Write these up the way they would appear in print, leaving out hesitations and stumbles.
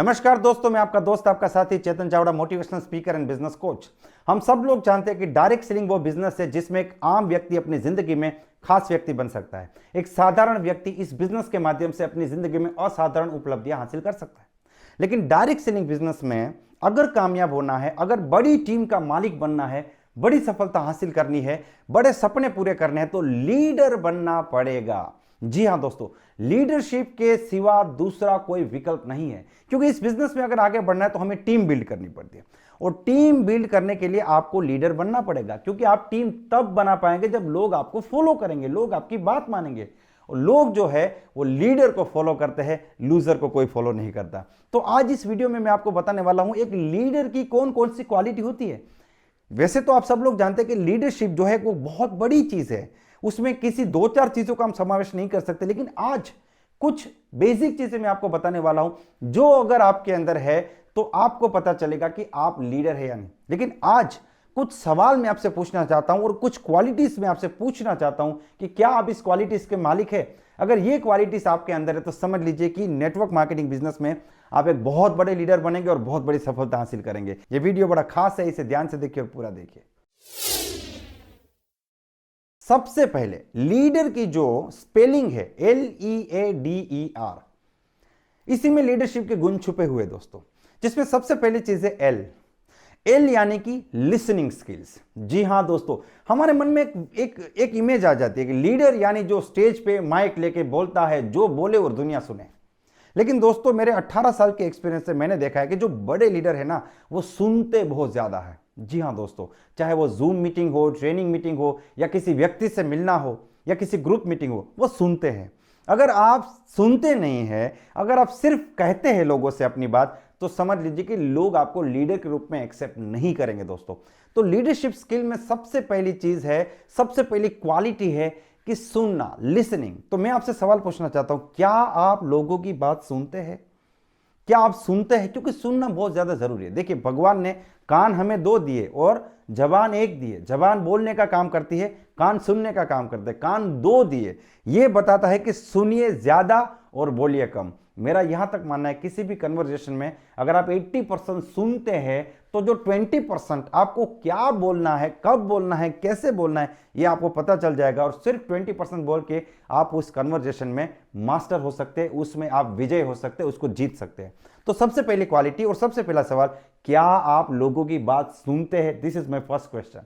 नमस्कार दोस्तों, मैं आपका दोस्त आपका साथी Chetan Chavda, motivational speaker and business coach. हम सब लोग जानते हैं कि डायरेक्ट सेलिंग वो बिजनेस है जिसमें एक आम व्यक्ति अपनी जिंदगी में खास व्यक्ति बन सकता है। एक साधारण व्यक्ति इस बिजनेस के माध्यम से अपनी जिंदगी में असाधारण उपलब्धियां हासिल कर सकता है। लेकिन डायरेक्ट सेलिंग बिजनेस में अगर कामयाब होना है, अगर बड़ी टीम का मालिक बनना है, बड़ी सफलता हासिल करनी है, बड़े सपने पूरे करने हैं, तो लीडर बनना पड़ेगा। जी हां दोस्तों, लीडरशिप के सिवा दूसरा कोई विकल्प नहीं है। क्योंकि इस बिजनेस में अगर आगे बढ़ना है तो हमें टीम बिल्ड करनी पड़ती है, और टीम बिल्ड करने के लिए आपको लीडर बनना पड़ेगा। क्योंकि आप टीम तब बना पाएंगे जब लोग आपको फॉलो करेंगे, लोग आपकी बात मानेंगे। और लोग जो है वो लीडर को फॉलो करते हैं, लूजर को कोई फॉलो नहीं करता। तो आज इस वीडियो में मैं आपको बताने वाला हूं एक लीडर की कौन कौन सी क्वालिटी होती है। वैसे तो आप सब लोग जानते हैं कि लीडरशिप जो है वो बहुत बड़ी चीज है, उसमें किसी दो चार चीजों का हम समावेश नहीं कर सकते। लेकिन आज कुछ बेसिक चीजें मैं आपको बताने वाला हूं जो अगर आपके अंदर है तो आपको पता चलेगा कि आप लीडर है या नहीं। लेकिन आज कुछ सवाल मैं आपसे पूछना चाहता हूं और कुछ क्वालिटीज मैं आपसे पूछना चाहता हूं कि क्या आप इस क्वालिटीज के मालिक है। अगर ये क्वालिटीज आपके अंदर है तो समझ लीजिए कि नेटवर्क मार्केटिंग बिजनेस में आप एक बहुत बड़े लीडर बनेंगे और बहुत बड़ी सफलता हासिल करेंगे। ये वीडियो बड़ा खास है, इसे ध्यान से देखिए और पूरा देखिए। सबसे पहले लीडर की जो स्पेलिंग है LEADER, इसी में लीडरशिप के गुण छुपे हुए दोस्तों, जिसमें सबसे पहली चीज है एल यानी कि लिसनिंग स्किल्स। जी हां दोस्तों, हमारे मन में एक इमेज आ जाती है कि लीडर यानी जो स्टेज पे माइक लेके बोलता है, जो बोले और दुनिया सुने। लेकिन दोस्तों, मेरे 18 साल के एक्सपीरियंस से मैंने देखा है कि जो बड़े लीडर है ना, वो सुनते बहुत ज्यादा है। जी हां दोस्तों, चाहे वो जूम मीटिंग हो, ट्रेनिंग मीटिंग हो, या किसी व्यक्ति से मिलना हो, या किसी ग्रुप मीटिंग हो, वो सुनते हैं। अगर आप सुनते नहीं हैं, अगर आप सिर्फ कहते हैं लोगों से अपनी बात, तो समझ लीजिए कि लोग आपको लीडर के रूप में एक्सेप्ट नहीं करेंगे दोस्तों। तो लीडरशिप स्किल में सबसे पहली चीज है, सबसे पहली क्वालिटी है कि सुनना, लिसनिंग। तो मैं आपसे सवाल पूछना चाहता हूं, क्या आप लोगों की बात सुनते हैं? क्या आप सुनते हैं? क्योंकि सुनना बहुत ज्यादा जरूरी है। देखिए, भगवान ने कान हमें दो दिए और जबान एक दिए। जबान बोलने का काम करती है, कान सुनने का काम करते हैं। कान दो दिए, यह बताता है कि सुनिए ज्यादा और बोलिए कम। मेरा यहां तक मानना है, किसी भी कन्वर्सेशन में अगर आप 80% सुनते हैं तो जो 20% आपको क्या बोलना है, कब बोलना है, कैसे बोलना है, यह आपको पता चल जाएगा। और सिर्फ 20% बोल के आप उस कन्वर्सेशन में मास्टर हो सकते हैं, उसमें आप विजय हो सकते हैं, उसको जीत सकते हैं। तो सबसे पहली क्वालिटी और सबसे पहला सवाल, क्या आप लोगों की बात सुनते हैं? This is my first question.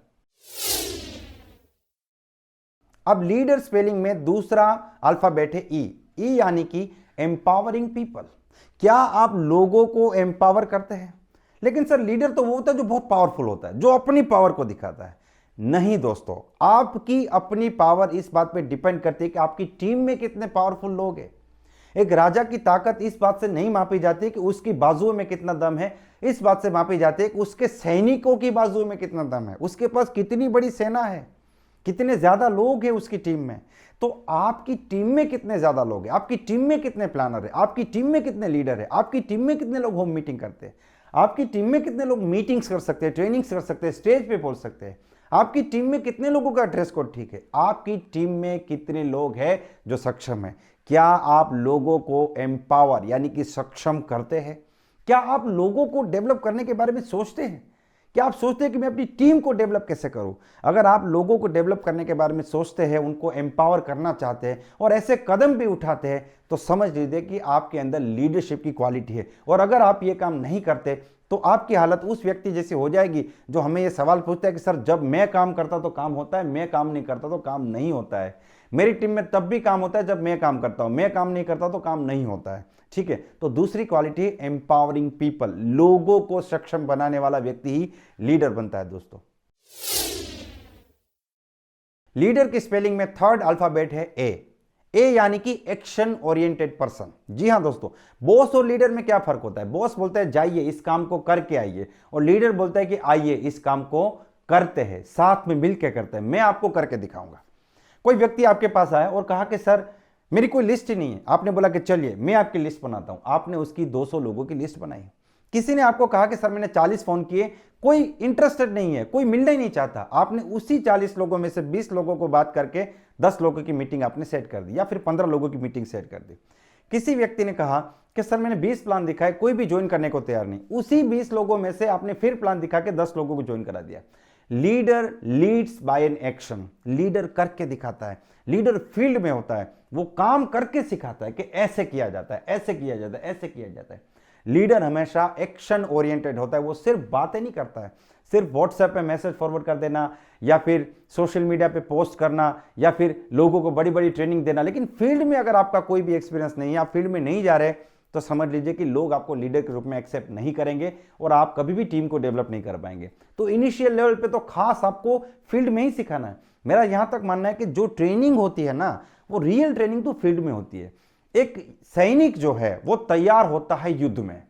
अब लीडर स्पेलिंग में दूसरा अल्फाबेट है ई यानी कि एम्पावरिंग पीपल। क्या आप लोगों को एम्पावर करते हैं? लेकिन सर, लीडर तो वो होता है जो बहुत पावरफुल होता है, जो अपनी पावर को दिखाता है। नहीं दोस्तों, आपकी अपनी पावर इस बात पे डिपेंड करती है कि आपकी टीम में कितने पावरफुल लोग हैं। एक राजा की ताकत इस बात से नहीं मापी जाती कि उसकी बाजुओं में कितना दम है, इस बात से मापी जाती है कि उसके सैनिकों की बाजुओं में कितना दम है, उसके पास कितनी बड़ी सेना है, कितने ज्यादा लोग हैं उसकी टीम में। तो आपकी टीम में कितने ज्यादा लोग हैं, आपकी टीम में कितने प्लानर है, आपकी टीम में कितने लीडर है, आपकी टीम में कितने लोग होम मीटिंग करते हैं, आपकी टीम में कितने लोग मीटिंग्स कर सकते हैं, ट्रेनिंग्स कर सकते हैं, स्टेज पे बोल सकते हैं, आपकी टीम में कितने लोगों का ड्रेस कोड ठीक है, आपकी टीम में कितने लोग हैं जो सक्षम है। क्या आप लोगों को एम्पावर यानी कि सक्षम करते हैं? क्या आप लोगों को डेवलप करने के बारे में सोचते हैं? क्या आप सोचते हैं कि मैं अपनी टीम को डेवलप कैसे करूं? अगर आप लोगों को डेवलप करने के बारे में सोचते हैं, उनको एम्पावर करना चाहते हैं और ऐसे कदम भी उठाते हैं, तो समझ लीजिए कि आपके अंदर लीडरशिप की क्वालिटी है। और अगर आप ये काम नहीं करते तो आपकी हालत उस व्यक्ति जैसी हो जाएगी जो हमें ये सवाल पूछता है कि सर, जब मैं काम करता तो काम होता है, मैं काम नहीं करता तो काम नहीं होता है। मेरी टीम में तब भी काम होता है जब मैं काम करता हूं, मैं काम नहीं करता तो काम नहीं होता है। ठीक है, तो दूसरी क्वालिटी एम्पावरिंग पीपल। लोगों को सक्षम बनाने वाला व्यक्ति ही लीडर बनता है दोस्तों। लीडर की स्पेलिंग में थर्ड अल्फाबेट है ए यानी कि एक्शन ओरिएंटेड पर्सन। जी हां दोस्तों, बॉस और लीडर में क्या फर्क होता है? बॉस बोलता है जाइए इस काम को करके आइए, और लीडर बोलता है कि आइए इस काम को करते हैं, साथ में मिलकर करते हैं, मैं आपको करके दिखाऊंगा। कोई व्यक्ति आपके पास आया और कहा कि सर, मेरी कोई लिस्ट ही नहीं है। आपने बोला कि चलिए मैं आपकी लिस्ट बनाता हूं। आपने उसकी 200 लोगों की लिस्ट बनाई। किसी ने आपको कहा कि सर, मैंने 40 फोन किए, कोई इंटरेस्टेड नहीं है, कोई मिलना ही नहीं चाहता। आपने उसी 40 लोगों में से 20 लोगों को बात करके 10 लोगों की मीटिंग आपने सेट कर दी, या फिर 15 लोगों की मीटिंग सेट कर दी। किसी व्यक्ति ने कहा कि सर मैंने 20 प्लान दिखाए, कोई भी ज्वाइन करने को तैयार नहीं। उसी 20 लोगों में से आपने फिर प्लान दिखा के 10 लोगों को ज्वाइन करा दिया। Leader leads by an action, leader करके दिखाता है, लीडर फील्ड में होता है, वो काम करके सिखाता है कि ऐसे किया जाता है, ऐसे किया जाता है, ऐसे किया जाता है। लीडर हमेशा एक्शन ओरिएंटेड होता है, वो सिर्फ बातें नहीं करता है, सिर्फ व्हाट्सएप पे मैसेज फॉरवर्ड कर देना या फिर सोशल मीडिया पे पोस्ट करना या फिर लोगों को बड़ी बड़ी ट्रेनिंग देना। लेकिन फील्ड में अगर आपका कोई भी एक्सपीरियंस नहीं है, आप फील्ड में नहीं जा रहे, तो समझ लीजिए कि लोग आपको लीडर के रूप में एक्सेप्ट नहीं करेंगे और आप कभी भी टीम को डेवलप नहीं कर पाएंगे। तो इनिशियल लेवल पे तो खास आपको फील्ड में ही सिखाना है। मेरा यहां तक मानना है कि जो ट्रेनिंग होती है ना, वो रियल ट्रेनिंग तो फील्ड में होती है। एक सैनिक जो है वो तैयार होता है युद्ध में,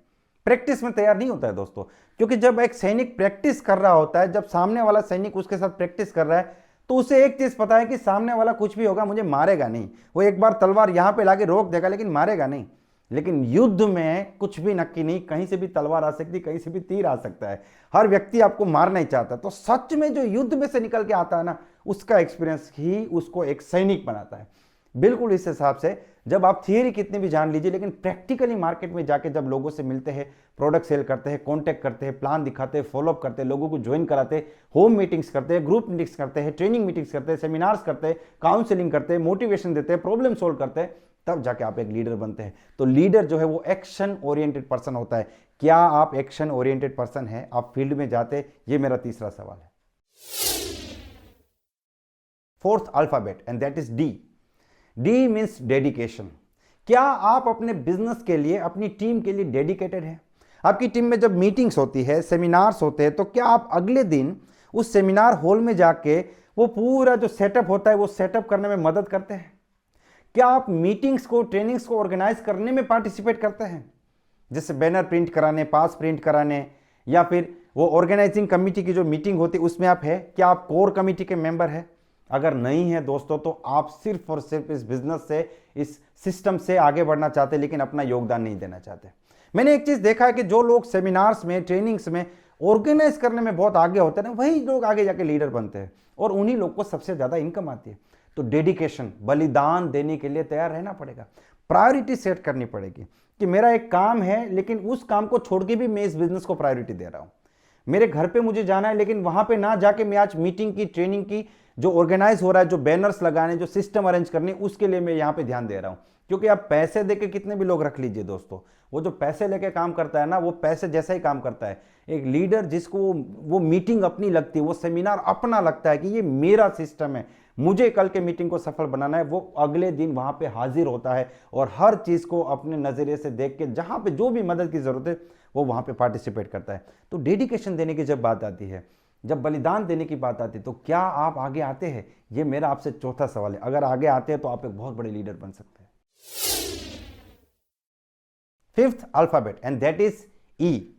प्रैक्टिस में तैयार नहीं होता है दोस्तों। क्योंकि जब एक सैनिक प्रैक्टिस कर रहा होता है, जब सामने वाला सैनिक उसके साथ प्रैक्टिस कर रहा है, तो उसे एक चीज पता है कि सामने वाला कुछ भी होगा मुझे मारेगा नहीं। वो एक बार तलवार यहां पे लाके रोक देगा लेकिन मारेगा नहीं। लेकिन युद्ध में कुछ भी नक्की नहीं, कहीं से भी तलवार आ सकती, कहीं से भी तीर आ सकता है, हर व्यक्ति आपको मारना ही चाहता है। तो सच में जो युद्ध में से निकल के आता है ना, उसका एक्सपीरियंस ही उसको एक सैनिक बनाता है। बिल्कुल इस हिसाब से जब आप थियरी कितनी भी जान लीजिए, लेकिन प्रैक्टिकली मार्केट में जाके जब लोगों से मिलते हैं, प्रोडक्ट सेल करते हैं, कॉन्टैक्ट करते हैं, प्लान दिखाते हैं, फॉलोअप करते हैं, लोगों को ज्वाइन कराते हैं, होम मीटिंग्स करते हैं, ग्रुप मीटिंग्स करते हैं, ट्रेनिंग मीटिंग्स करते हैं, सेमिनार्स करते हैं, काउंसलिंग करते हैं, मोटिवेशन देते हैं, प्रॉब्लम सोल्व करते हैं, तब जाके आप एक लीडर बनते हैं। तो लीडर जो है वो एक्शन ओरिएंटेड पर्सन होता है। क्या आप एक्शन ओरिएंटेड पर्सन हैं? आप फील्ड में जाते? ये मेरा तीसरा सवाल है। Fourth alphabet and that is D. D means dedication. क्या आप अपने बिजनेस के लिए, अपनी टीम के लिए डेडिकेटेड हैं? आपकी टीम में जब मीटिंग्स होती है, सेमिनार्स होते हैं, तो क्या आप अगले दिन उस सेमिनार हॉल में जाके वो पूरा जो सेटअप होता है वो सेटअप करने में मदद करते हैं? क्या आप मीटिंग्स को, ट्रेनिंग्स को ऑर्गेनाइज करने में पार्टिसिपेट करते हैं? जैसे बैनर प्रिंट कराने, पास प्रिंट कराने, या फिर वो ऑर्गेनाइजिंग कमेटी की जो मीटिंग होती है उसमें आप है? क्या आप कोर कमेटी के मेंबर हैं? अगर नहीं है दोस्तों, तो आप सिर्फ और सिर्फ इस बिजनेस से, इस सिस्टम से आगे बढ़ना चाहते लेकिन अपना योगदान नहीं देना चाहते। मैंने एक चीज देखा है कि जो लोग सेमिनार्स में, ट्रेनिंग्स में ऑर्गेनाइज करने में बहुत आगे होते हैं ना, वही लोग आगे जाके लीडर बनते हैं और उन्हीं लोग को सबसे ज्यादा इनकम आती है। तो डेडिकेशन, बलिदान देने के लिए तैयार रहना पड़ेगा। प्रायोरिटी सेट करनी पड़ेगी कि मेरा एक काम है लेकिन उस काम को छोड़ के भी मैं इस बिजनेस को प्रायोरिटी दे रहा हूं। मेरे घर पे मुझे जाना है लेकिन वहां पे ना जाके मैं आज मीटिंग की, ट्रेनिंग की, जो ऑर्गेनाइज हो रहा है, जो बैनर्स लगाने, जो सिस्टम अरेंज करने, उसके लिए मैं यहां पे ध्यान दे रहा हूं। क्योंकि आप पैसे देके कितने भी लोग रख लीजिए दोस्तों, वो जो पैसे लेके काम करता है ना, वो पैसे जैसा ही काम करता है। एक लीडर जिसको वो मीटिंग अपनी लगती है, वो सेमिनार अपना लगता है कि ये मेरा सिस्टम है, मुझे कल के मीटिंग को सफल बनाना है, वो अगले दिन वहां पे हाजिर होता है और हर चीज को अपने नजरिए से देख के जहां पे जो भी मदद की जरूरत है वो वहां पे पार्टिसिपेट करता है। तो डेडिकेशन देने की जब बात आती है, जब बलिदान देने की बात आती है, तो क्या आप आगे आते हैं? ये मेरा आपसे चौथा सवाल है। अगर आगे आते हैं तो आप एक बहुत बड़े लीडर बन सकते हैं। Fifth alphabet and that is E.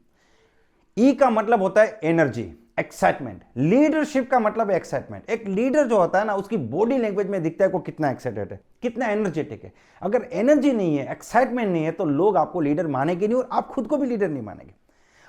E का मतलब होता है एनर्जी, एक्साइटमेंट। लीडरशिप का मतलब है एक्साइटमेंट। एक लीडर जो होता है ना, उसकी बॉडी लैंग्वेज में दिखता है को कितना एक्साइटेड है, कितना एनर्जेटिक है। अगर एनर्जी नहीं है, एक्साइटमेंट नहीं है, तो लोग आपको लीडर मानेंगे नहीं और आप खुद को भी लीडर नहीं मानेंगे।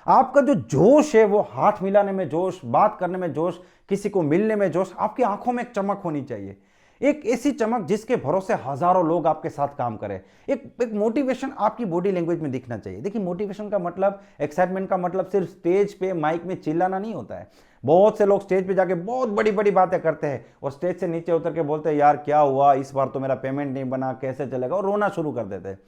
आपका जो जोश है, वो हाथ मिलाने में जोश, बात करने में जोश, किसी को मिलने में जोश, आपकी आंखों में एक चमक होनी चाहिए, एक ऐसी चमक जिसके भरोसे हजारों लोग आपके साथ काम करें। एक मोटिवेशन आपकी बॉडी लैंग्वेज में दिखना चाहिए। देखिए, मोटिवेशन का मतलब, एक्साइटमेंट का मतलब सिर्फ स्टेज पे माइक में चिल्लाना नहीं होता है। बहुत से लोग स्टेज पे जाके बहुत बड़ी बड़ी बातें करते हैं और स्टेज से नीचे उतर के बोलते हैं, यार क्या हुआ, इस बार तो मेरा पेमेंट नहीं बना, कैसे चलेगा, और रोना शुरू कर देते हैं।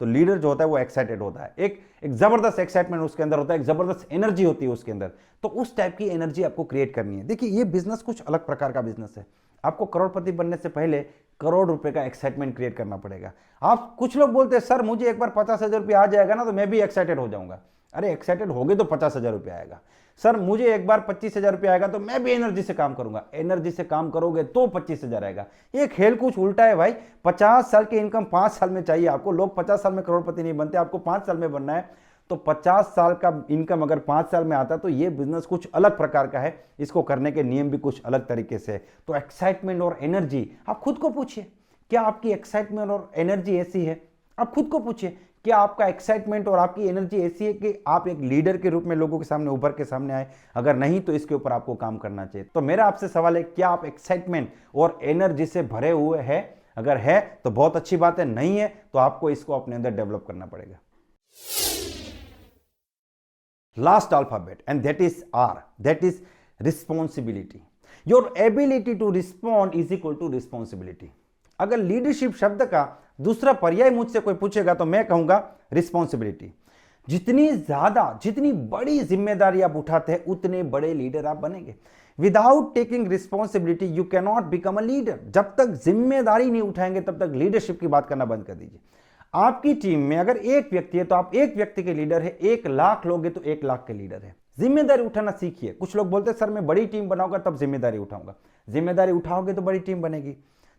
तो लीडर जो होता है वो एक्साइटेड होता है, एक जबरदस्त एक्साइटमेंट उसके अंदर होता है, एक जबरदस्त एनर्जी होती है उसके अंदर। तो उस टाइप की एनर्जी आपको क्रिएट करनी है। देखिए, ये बिजनेस कुछ अलग प्रकार का बिजनेस है। आपको करोड़पति बनने से पहले करोड़ रुपए का एक्साइटमेंट क्रिएट करना पड़ेगा। आप, कुछ लोग बोलते हैं, सर मुझे एक बार 50,000 रुपया आ जाएगा ना तो मैं भी एक्साइटेड हो जाऊंगा। अरे एक्साइटेड होगे तो 50,000 रुपया आएगा। सर मुझे एक बार 25,000 रुपया आएगा तो मैं भी एनर्जी से काम करूंगा। एनर्जी से काम करोगे तो 25,000 आएगा। ये खेल कुछ उल्टा है भाई। 50 साल की इनकम 5 साल में चाहिए आपको। लोग 50 साल में करोड़पति नहीं बनते, आपको 5 साल में बनना है। तो 50 साल का इनकम अगर 5 साल में आता है तो ये बिजनेस कुछ अलग प्रकार का है। इसको करने के नियम भी कुछ अलग तरीके से है। तो एक्साइटमेंट और एनर्जी, आप खुद को पूछिए, क्या आपकी एक्साइटमेंट और एनर्जी ऐसी है? आप खुद को पूछिए, क्या आपका एक्साइटमेंट और आपकी एनर्जी ऐसी है कि आप एक लीडर के रूप में लोगों के सामने उभर के सामने आए? अगर नहीं तो इसके ऊपर आपको काम करना चाहिए। तो मेरा आपसे सवाल है, क्या आप एक्साइटमेंट और एनर्जी से भरे हुए हैं अगर है तो बहुत अच्छी बात है, नहीं है तो आपको इसको अपने अंदर डेवलप करना पड़ेगा। Last alphabet, and that is R, that is responsibility. Your ability to respond is equal to responsibility. अगर लीडरशिप शब्द का दूसरा पर्याय मुझसे कोई पूछेगा तो मैं कहूंगा रिस्पॉन्सिबिलिटी। जितनी बड़ी जिम्मेदारी आप उठाते हैं उतने बड़े लीडर आप बनेंगे। Without taking responsibility you can not become a leader. जब तक जिम्मेदारी नहीं उठाएंगे तब तक लीडरशिप की बात करना बंद कर दीजिए। आपकी टीम में अगर एक व्यक्ति है तो आप एक व्यक्ति के लीडर है, 1 लाख लोग हैं तो 1 लाख के लीडर है। जिम्मेदारी उठाना सीखिए। कुछ लोग बोलते हैं सर मैं बड़ी टीम बनाऊंगा तब जिम्मेदारी उठाऊंगा। जिम्मेदारी उठाओगे तो बड़ी टीम बनेगी।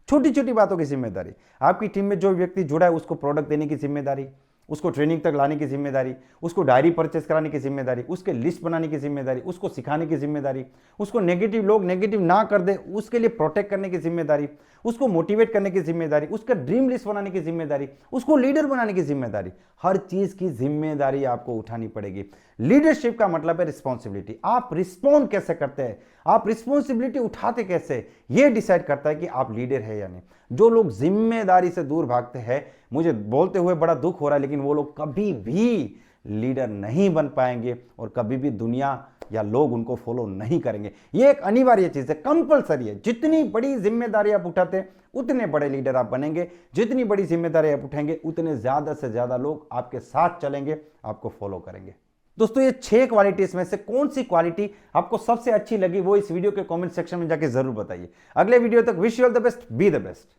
छोटी छोटी बातों की जिम्मेदारी, आपकी टीम में जो व्यक्ति जुड़ा है उसको प्रोडक्ट देने की जिम्मेदारी, उसको ट्रेनिंग तक लाने की जिम्मेदारी, उसको डायरी परचेस कराने की जिम्मेदारी, उसके लिस्ट बनाने की जिम्मेदारी, उसको सिखाने की जिम्मेदारी, उसको लोग नेगेटिव ना कर दे उसके लिए प्रोटेक्ट करने की जिम्मेदारी, उसको मोटिवेट करने की जिम्मेदारी, उसका ड्रीम लिस्ट बनाने की जिम्मेदारी, उसको लीडर बनाने की जिम्मेदारी। हर चीज की जिम्मेदारी आपको उठानी पड़ेगी। लीडरशिप का मतलब है रिस्पॉन्सिबिलिटी। आप रिस्पॉन्ड कैसे करते हैं, आप रिस्पॉन्सिबिलिटी उठाते कैसे, यह डिसाइड करता है कि आप लीडर है या नहीं। जो लोग जिम्मेदारी से दूर भागते हैं, मुझे बोलते हुए बड़ा दुख हो रहा है, लेकिन वो लोग कभी भी लीडर नहीं बन पाएंगे और कभी भी दुनिया या लोग उनको फॉलो नहीं करेंगे। ये एक अनिवार्य चीज है, कंपलसरी है। जितनी बड़ी जिम्मेदारी आप उठाते हैं उतने बड़े लीडर आप बनेंगे। जितनी बड़ी जिम्मेदारी आप उठाएंगे उतने ज्यादा से ज्यादा लोग आपके साथ चलेंगे, आपको फॉलो करेंगे। दोस्तों, ये 6 क्वालिटीज में से कौन सी क्वालिटी आपको सबसे अच्छी लगी वो इस वीडियो के कमेंट सेक्शन में जाके जरूर बताइए। अगले वीडियो तक wish you all the best, be the best.